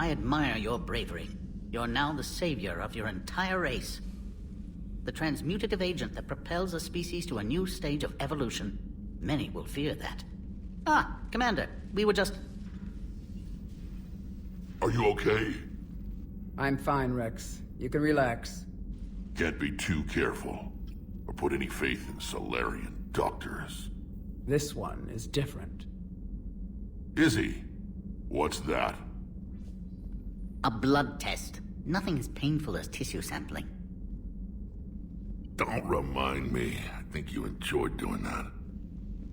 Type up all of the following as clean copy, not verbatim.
I admire your bravery. You're now the savior of your entire race. The transmutative agent that propels a species to a new stage of evolution. Many will fear that. Ah, Commander, we were just... Are you okay? I'm fine, Rex. You can relax. Can't be too careful, or put any faith in Solarian doctors. This one is different. Is he? What's that? A blood test. Nothing as painful as tissue sampling. Don't remind me. I think you enjoyed doing that.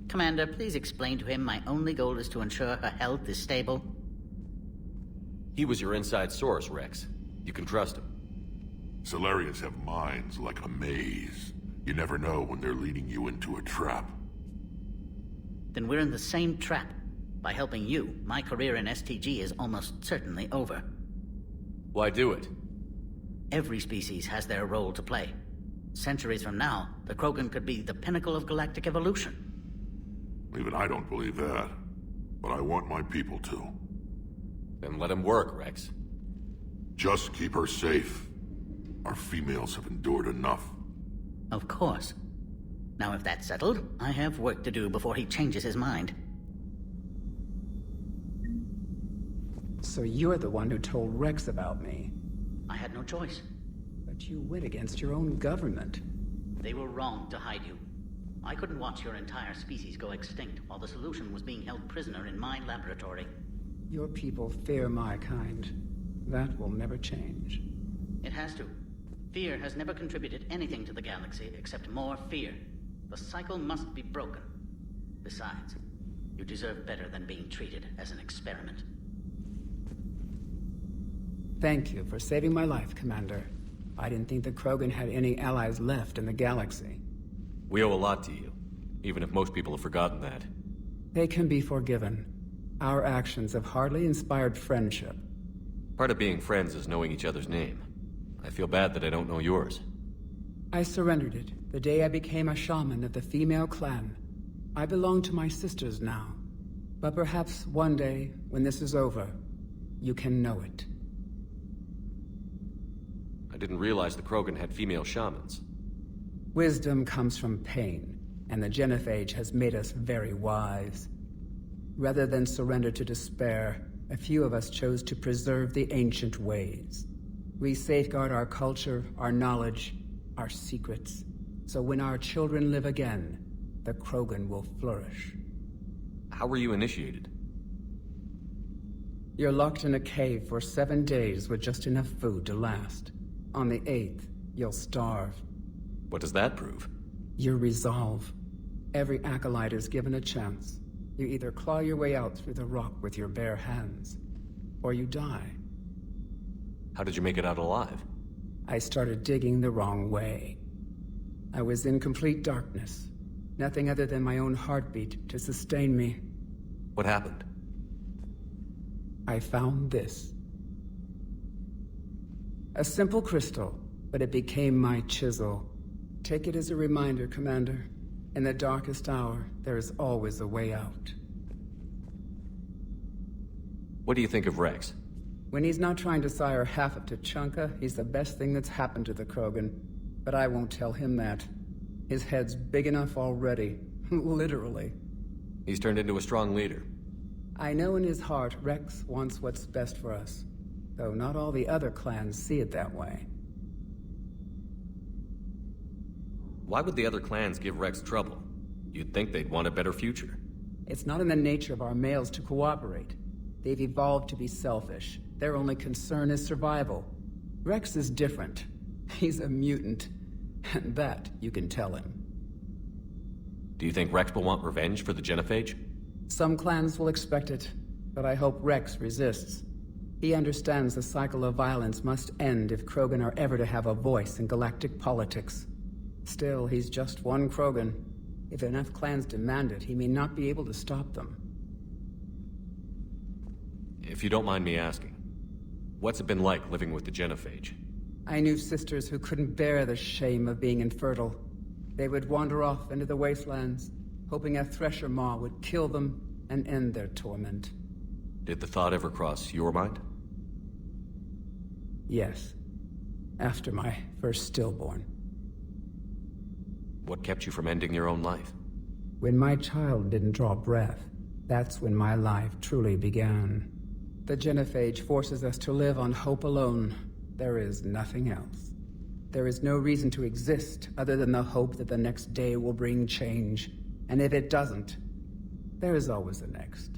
Commander, please explain to him my only goal is to ensure her health is stable. He was your inside source, Rex. You can trust him. Solarians have minds like a maze. You never know when they're leading you into a trap. Then we're in the same trap. By helping you, my career in STG is almost certainly over. Why do it? Every species has their role to play. Centuries from now, the Krogan could be the pinnacle of galactic evolution. Even I don't believe that. But I want my people to. Then let him work, Rex. Just keep her safe. Our females have endured enough. Of course. Now if that's settled, I have work to do before he changes his mind. So you're the one who told Rex about me. I had no choice. But you went against your own government. They were wrong to hide you. I couldn't watch your entire species go extinct while the solution was being held prisoner in my laboratory. Your people fear my kind. That will never change. It has to. Fear has never contributed anything to the galaxy except more fear. The cycle must be broken. Besides, you deserve better than being treated as an experiment. Thank you for saving my life, Commander. I didn't think the Krogan had any allies left in the galaxy. We owe a lot to you, even if most people have forgotten that. They can be forgiven. Our actions have hardly inspired friendship. Part of being friends is knowing each other's name. I feel bad that I don't know yours. I surrendered it the day I became a shaman of the female clan. I belong to my sisters now. But perhaps one day, when this is over, you can know it. I didn't realize the Krogan had female shamans. Wisdom comes from pain, and the genophage has made us very wise. Rather than surrender to despair, a few of us chose to preserve the ancient ways. We safeguard our culture, our knowledge, our secrets. So when our children live again, the Krogan will flourish. How were you initiated? You're locked in a cave for 7 days with just enough food to last. On the 8th, you'll starve. What does that prove? Your resolve. Every acolyte is given a chance. You either claw your way out through the rock with your bare hands, or you die. How did you make it out alive? I started digging the wrong way. I was in complete darkness. Nothing other than my own heartbeat to sustain me. What happened? I found this. A simple crystal, but it became my chisel. Take it as a reminder, Commander. In the darkest hour, there is always a way out. What do you think of Rex? When he's not trying to sire half of Tuchanka, he's the best thing that's happened to the Krogan. But I won't tell him that. His head's big enough already. Literally. He's turned into a strong leader. I know in his heart Rex wants what's best for us. Though not all the other clans see it that way. Why would the other clans give Rex trouble? You'd think they'd want a better future. It's not in the nature of our males to cooperate. They've evolved to be selfish. Their only concern is survival. Rex is different. He's a mutant. And that you can tell him. Do you think Rex will want revenge for the genophage? Some clans will expect it, but I hope Rex resists. He understands the cycle of violence must end if Krogan are ever to have a voice in galactic politics. Still, he's just one Krogan. If enough clans demand it, he may not be able to stop them. If you don't mind me asking, what's it been like living with the genophage? I knew sisters who couldn't bear the shame of being infertile. They would wander off into the wastelands, hoping a thresher maw would kill them and end their torment. Did the thought ever cross your mind? Yes. After my first stillborn. What kept you from ending your own life? When my child didn't draw breath, that's when my life truly began. The genophage forces us to live on hope alone. There is nothing else. There is no reason to exist other than the hope that the next day will bring change. And if it doesn't, there is always the next.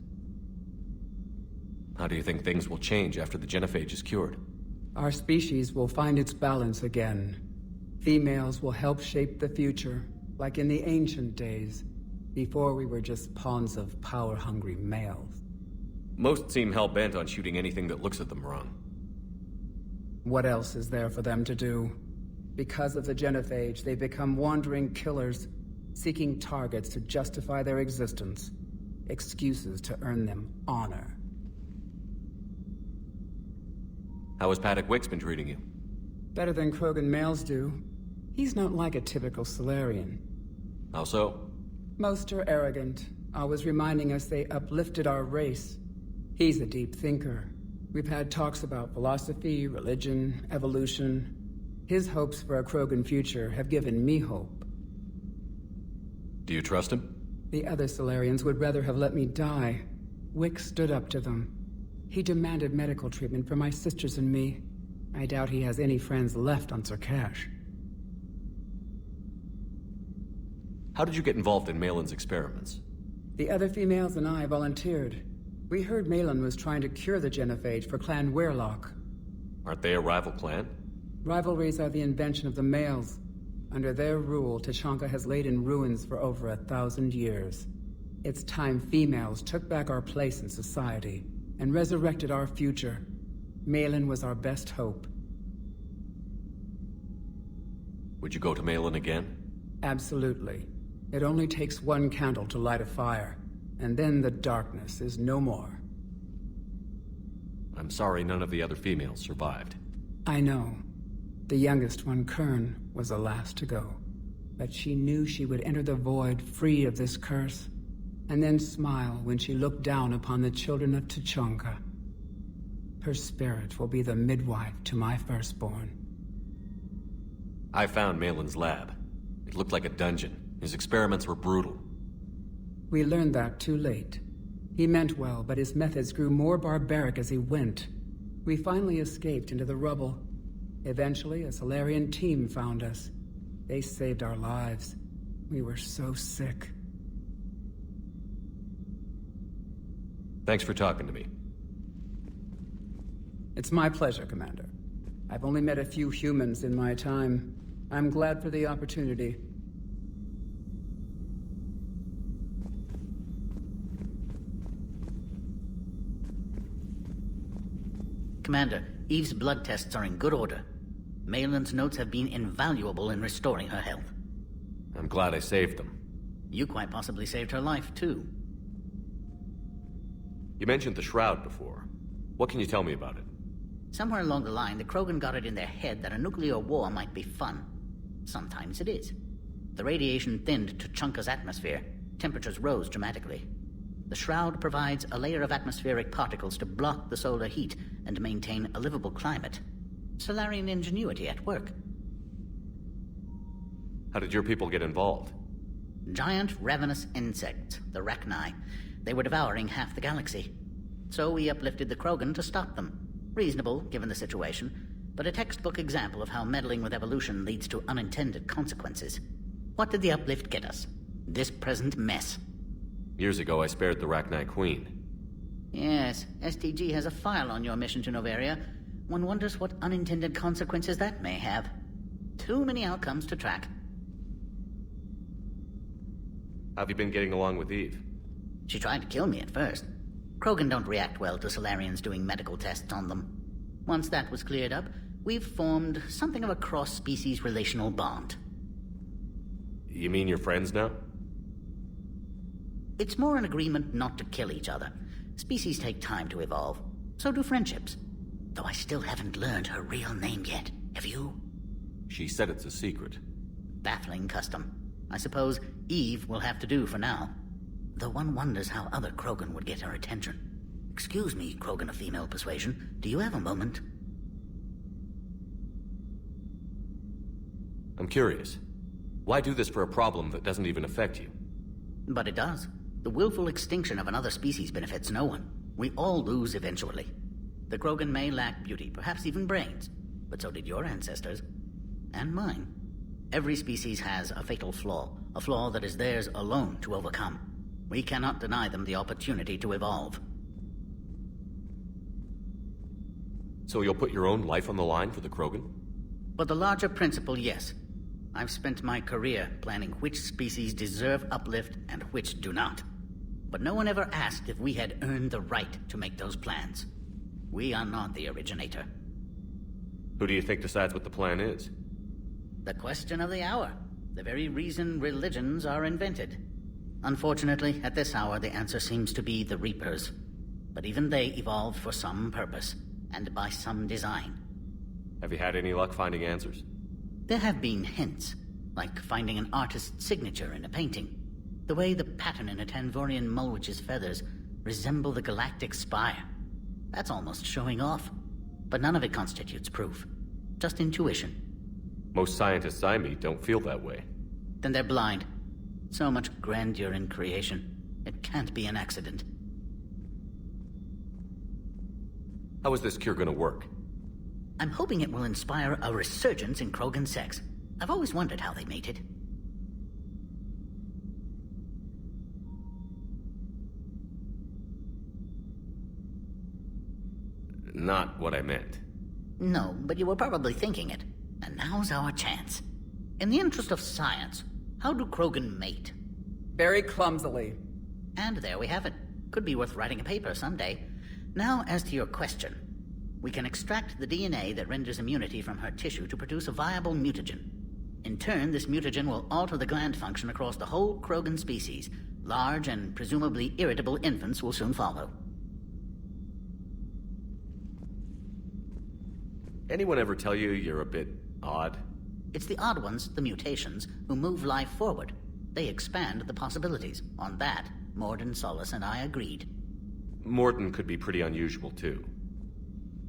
How do you think things will change after the genophage is cured? Our species will find its balance again. Females will help shape the future, like in the ancient days, before we were just pawns of power-hungry males. Most seem hell-bent on shooting anything that looks at them wrong. What else is there for them to do? Because of the genophage, they become wandering killers, seeking targets to justify their existence, excuses to earn them honor. How has Paddock Wicks been treating you? Better than Krogan males do. He's not like a typical Solarian. How so? Most are arrogant, always reminding us they uplifted our race. He's a deep thinker. We've had talks about philosophy, religion, evolution. His hopes for a Krogan future have given me hope. Do you trust him? The other Solarians would rather have let me die. Wicks stood up to them. He demanded medical treatment for my sisters and me. I doubt he has any friends left on Sur'kesh. How did you get involved in Malin's experiments? The other females and I volunteered. We heard Malin was trying to cure the genophage for Clan Weirlock. Aren't they a rival clan? Rivalries are the invention of the males. Under their rule, Tuchanka has laid in ruins for over 1,000 years. It's time females took back our place in society and resurrected our future. Malin was our best hope. Would you go to Malin again? Absolutely. It only takes one candle to light a fire, and then the darkness is no more. I'm sorry none of the other females survived. I know. The youngest one, Kern, was the last to go. But she knew she would enter the void free of this curse, and then smile when she looked down upon the children of Tuchanka. Her spirit will be the midwife to my firstborn. I found Malin's lab. It looked like a dungeon. His experiments were brutal. We learned that too late. He meant well, but his methods grew more barbaric as he went. We finally escaped into the rubble. Eventually, a Solarian team found us. They saved our lives. We were so sick. Thanks for talking to me. It's my pleasure, Commander. I've only met a few humans in my time. I'm glad for the opportunity. Commander, Eve's blood tests are in good order. Malin's notes have been invaluable in restoring her health. I'm glad I saved them. You quite possibly saved her life, too. You mentioned the Shroud before. What can you tell me about it? Somewhere along the line, the Krogan got it in their head that a nuclear war might be fun. Sometimes it is. The radiation thinned Tuchanka's atmosphere. Temperatures rose dramatically. The Shroud provides a layer of atmospheric particles to block the solar heat and maintain a livable climate. Solarian ingenuity at work. How did your people get involved? Giant ravenous insects, the Rachni. They were devouring half the galaxy. So we uplifted the Krogan to stop them. Reasonable, given the situation, but a textbook example of how meddling with evolution leads to unintended consequences. What did the uplift get us? This present mess. Years ago, I spared the Rachni Queen. Yes, STG has a file on your mission to Noveria. One wonders what unintended consequences that may have. Too many outcomes to track. How have you been getting along with Eve? She tried to kill me at first. Krogan don't react well to Solarians doing medical tests on them. Once that was cleared up, we've formed something of a cross-species relational bond. You mean you're friends now? It's more an agreement not to kill each other. Species take time to evolve. So do friendships. Though I still haven't learned her real name yet. Have you? She said it's a secret. Baffling custom. I suppose Eve will have to do for now. Though one wonders how other Krogan would get her attention. Excuse me, Krogan of female persuasion. Do you have a moment? I'm curious. Why do this for a problem that doesn't even affect you? But it does. The willful extinction of another species benefits no one. We all lose eventually. The Krogan may lack beauty, perhaps even brains, but so did your ancestors. And mine. Every species has a fatal flaw, a flaw that is theirs alone to overcome. We cannot deny them the opportunity to evolve. So you'll put your own life on the line for the Krogan? For the larger principle, yes. I've spent my career planning which species deserve uplift and which do not. But no one ever asked if we had earned the right to make those plans. We are not the originator. Who do you think decides what the plan is? The question of the hour. The very reason religions are invented. Unfortunately, at this hour, the answer seems to be the Reapers. But even they evolved for some purpose, and by some design. Have you had any luck finding answers? There have been hints, like finding an artist's signature in a painting. The way the pattern in a Tanvorian Mulwich's feathers resemble the galactic spire. That's almost showing off. But none of it constitutes proof. Just intuition. Most scientists I meet don't feel that way. Then they're blind. So much grandeur in creation. It can't be an accident. How is this cure gonna work? I'm hoping it will inspire a resurgence in Krogan sex. I've always wondered how they mated. Not what I meant. No, but you were probably thinking it. And now's our chance. In the interest of science, how do Krogan mate? Very clumsily. And there we have it. Could be worth writing a paper someday. Now, as to your question. We can extract the DNA that renders immunity from her tissue to produce a viable mutagen. In turn, this mutagen will alter the gland function across the whole Krogan species. Large and presumably irritable infants will soon follow. Anyone ever tell you you're a bit odd? It's the odd ones, the mutations, who move life forward. They expand the possibilities. On that, Morden, Solace, and I agreed. Morden could be pretty unusual, too.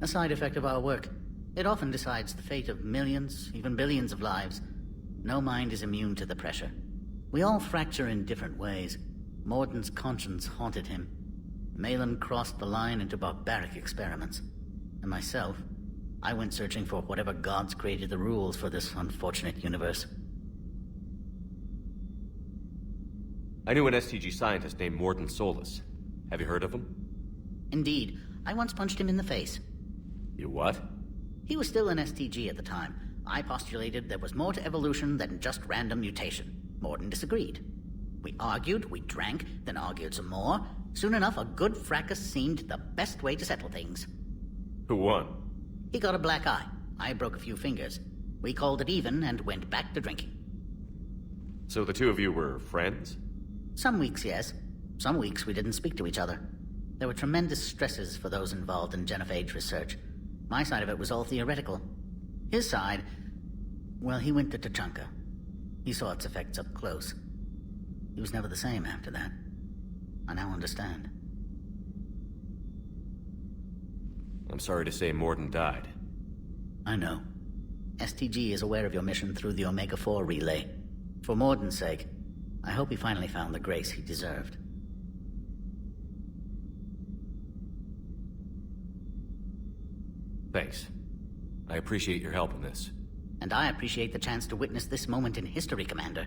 A side effect of our work. It often decides the fate of millions, even billions of lives. No mind is immune to the pressure. We all fracture in different ways. Morden's conscience haunted him. Malin crossed the line into barbaric experiments. And myself, I went searching for whatever gods created the rules for this unfortunate universe. I knew an STG scientist named Morden Solus. Have you heard of him? Indeed, I once punched him in the face. You what? He was still an STG at the time. I postulated there was more to evolution than just random mutation. Morden disagreed. We argued, we drank, then argued some more. Soon enough, a good fracas seemed the best way to settle things. Who won? He got a black eye. I broke a few fingers. We called it even and went back to drinking. So the two of you were friends? Some weeks, yes. Some weeks we didn't speak to each other. There were tremendous stresses for those involved in genophage research. My side of it was all theoretical. His side, well, he went to Tachanka. He saw its effects up close. He was never the same after that. I now understand. I'm sorry to say Morden died. I know. STG is aware of your mission through the Omega-4 relay. For Morden's sake, I hope he finally found the grace he deserved. Thanks. I appreciate your help in this. And I appreciate the chance to witness this moment in history, Commander.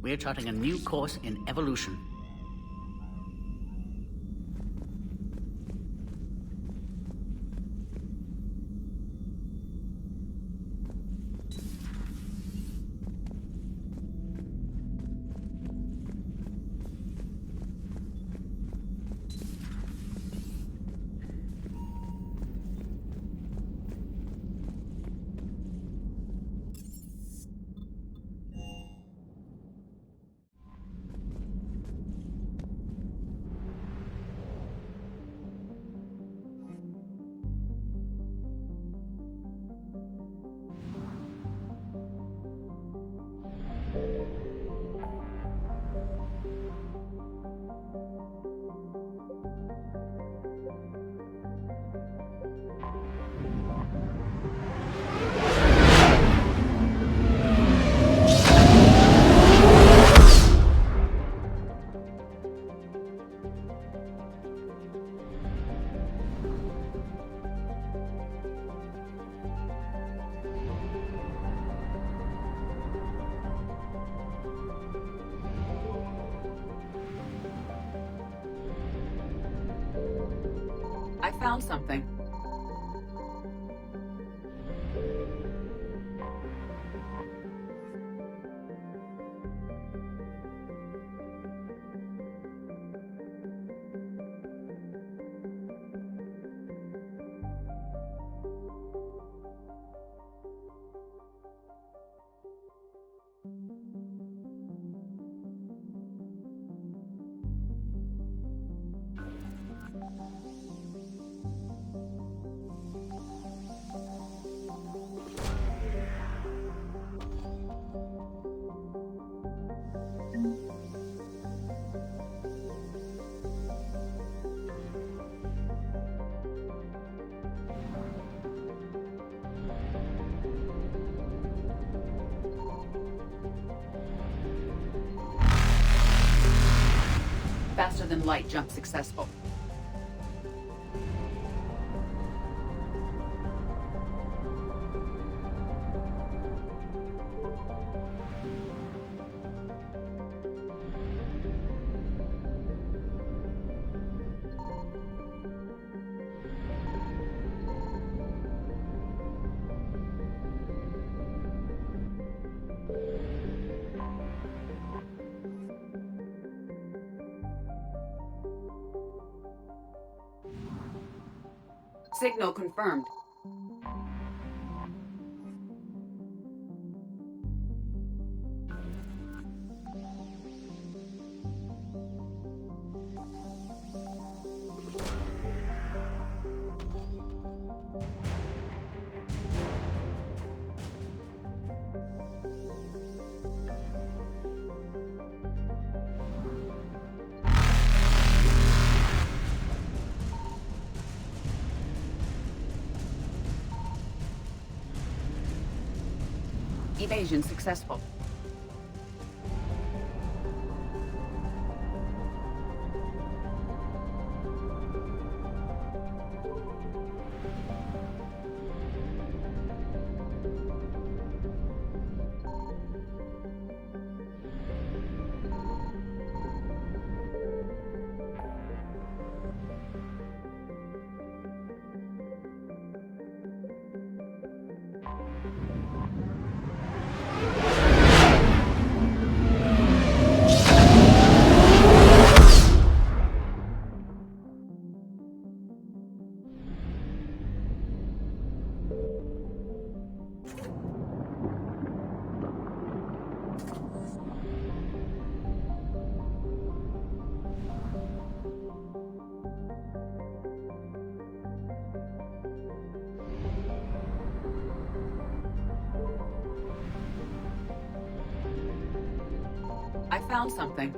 We're charting a new course in evolution. found something. Faster than light jump successful. Signal confirmed. Evasion successful. I found something.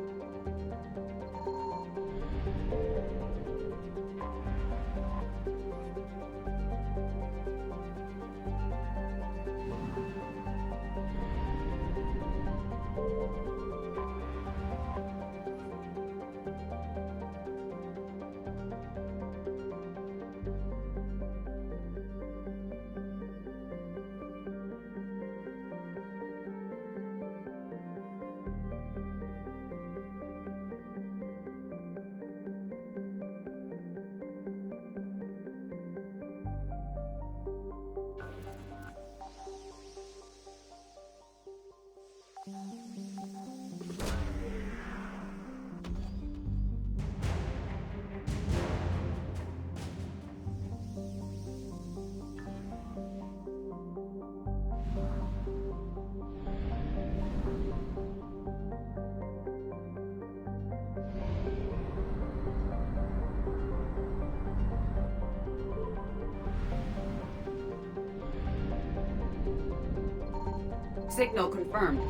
Signal confirmed.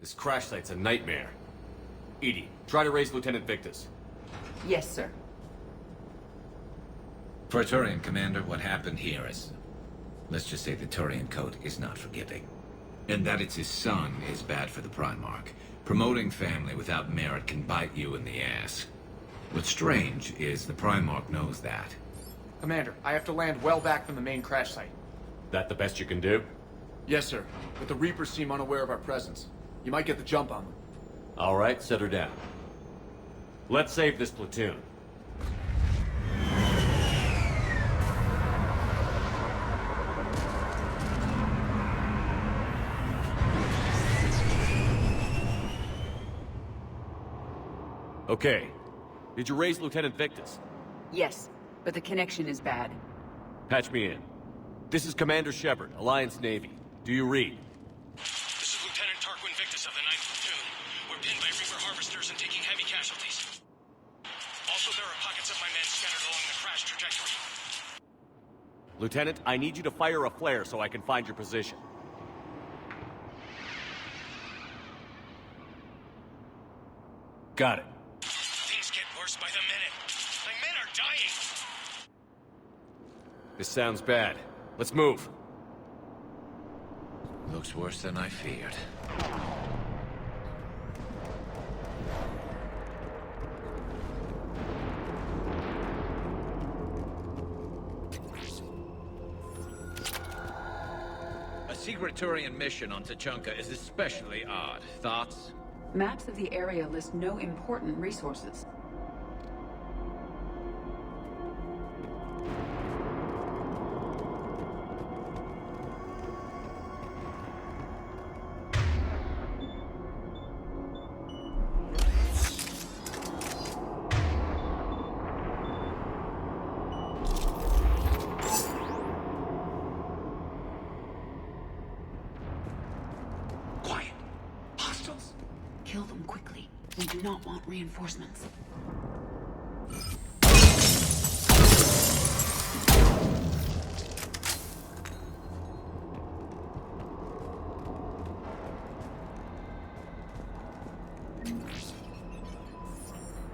This crash site's a nightmare. Edie, try to raise Lieutenant Victus. Yes, sir. For a Turian commander, what happened here is... let's just say the Turian code is not forgiving. And that it's his son is bad for the Primarch. Promoting family without merit can bite you in the ass. What's strange is the Primarch knows that. Commander, I have to land well back from the main crash site. That the best you can do? Yes, sir. But the Reapers seem unaware of our presence. You might get the jump on them. All right, set her down. Let's save this platoon. Okay. Did you raise Lieutenant Victus? Yes, but the connection is bad. Patch me in. This is Commander Shepard, Alliance Navy. Do you read? This is Lieutenant Tarquin Victus of the 9th Platoon. We're pinned by Reaper harvesters and taking heavy casualties. Also, there are pockets of my men scattered along the crash trajectory. Lieutenant, I need you to fire a flare so I can find your position. Got it. Things get worse by the minute. My men are dying! This sounds bad. Let's move. Looks worse than I feared. secret Turian mission on Tachanka is especially odd. Thoughts? Maps of the area list no important resources. Quiet. Hostiles. Kill them quickly. We do not want reinforcements.